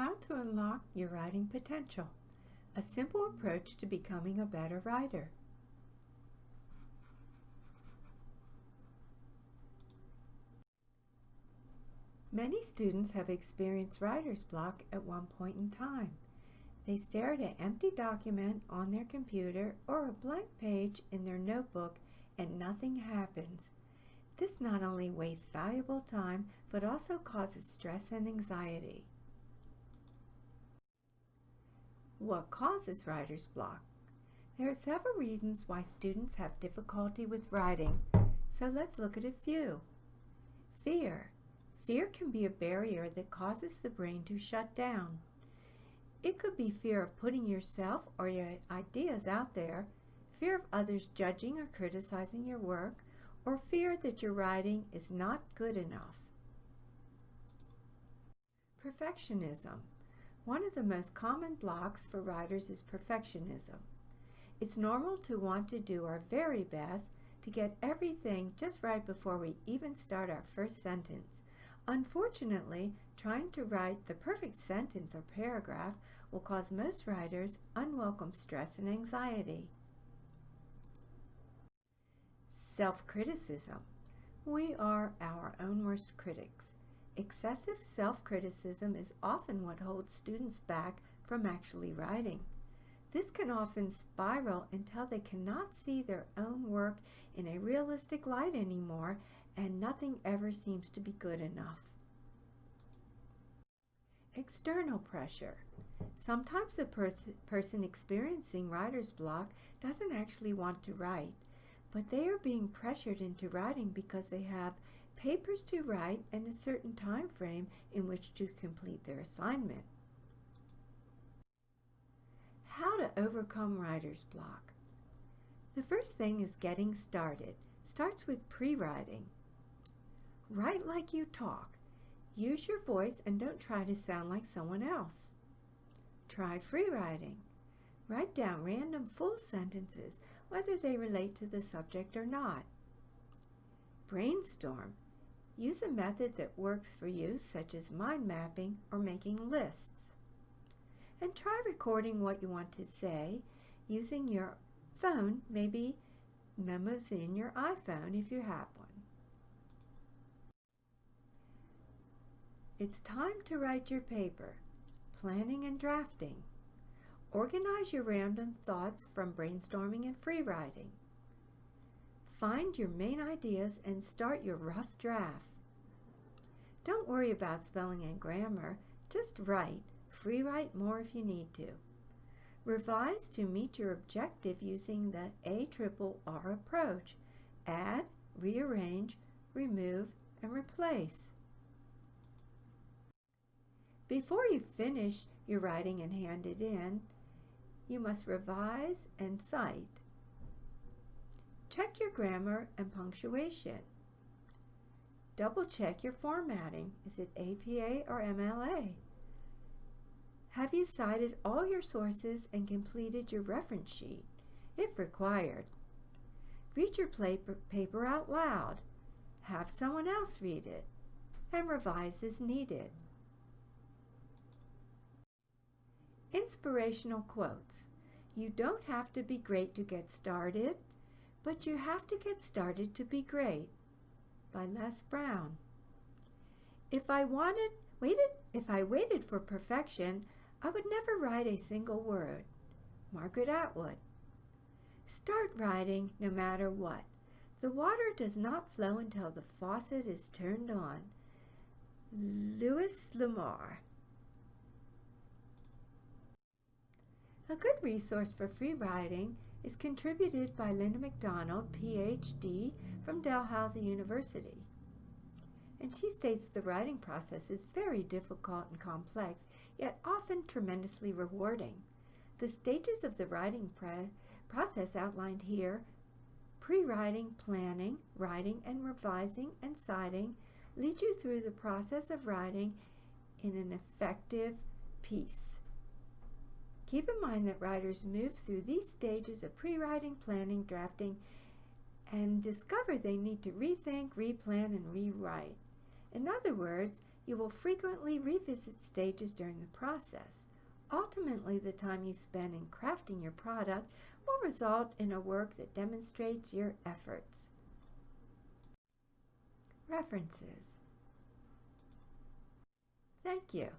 How to unlock your writing potential. A simple approach to becoming a better writer. Many students have experienced writer's block at one point in time. They stare at an empty document on their computer or a blank page in their notebook and nothing happens. This not only wastes valuable time, but also causes stress and anxiety. What causes writer's block? There are several reasons why students have difficulty with writing, so let's look at a few. Fear. Fear can be a barrier that causes the brain to shut down. It could be fear of putting yourself or your ideas out there, fear of others judging or criticizing your work, or fear that your writing is not good enough. Perfectionism. One of the most common blocks for writers is perfectionism. It's normal to want to do our very best to get everything just right before we even start our first sentence. Unfortunately, trying to write the perfect sentence or paragraph will cause most writers unwelcome stress and anxiety. Self-criticism. We are our own worst critics. Excessive self-criticism is often what holds students back from actually writing. This can often spiral until they cannot see their own work in a realistic light anymore, and nothing ever seems to be good enough. External pressure. Sometimes the person experiencing writer's block doesn't actually want to write, but they are being pressured into writing because they have papers to write and a certain time frame in which to complete their assignment. How to overcome writer's block. The first thing is getting started. Starts with pre-writing. Write like you talk. Use your voice and don't try to sound like someone else. Try free writing. Write down random full sentences, whether they relate to the subject or not. Brainstorm. Use a method that works for you, such as mind mapping or making lists. And try recording what you want to say using your phone, maybe memos in your iPhone if you have one. It's time to write your paper. Planning and drafting. Organize your random thoughts from brainstorming and free writing. Find your main ideas and start your rough draft. Don't worry about spelling and grammar, just write. Free write more if you need to. Revise to meet your objective using the ARRR approach. Add, rearrange, remove, and replace. Before you finish your writing and hand it in, you must revise and cite. Check your grammar and punctuation. Double check your formatting. Is it APA or MLA? Have you cited all your sources and completed your reference sheet, if required? Read your paper out loud. Have someone else read it, and revise as needed. Inspirational quotes. You don't have to be great to get started, but you have to get started to be great. By Les Brown. If I waited for perfection, I would never write a single word. Margaret Atwood. Start writing no matter what. The water does not flow until the faucet is turned on. Louis L'Amour. A good resource for free writing is contributed by Linda McDonald, PhD, from Dalhousie University. And she states the writing process is very difficult and complex, yet often tremendously rewarding. The stages of the writing process outlined here, pre-writing, planning, writing and revising, and citing, lead you through the process of writing in an effective piece. Keep in mind that writers move through these stages of pre-writing, planning, drafting, and discover they need to rethink, replan, and rewrite. In other words, You will frequently revisit stages during the process. Ultimately, the time you spend in crafting your product will result in a work that demonstrates your efforts. References. Thank you.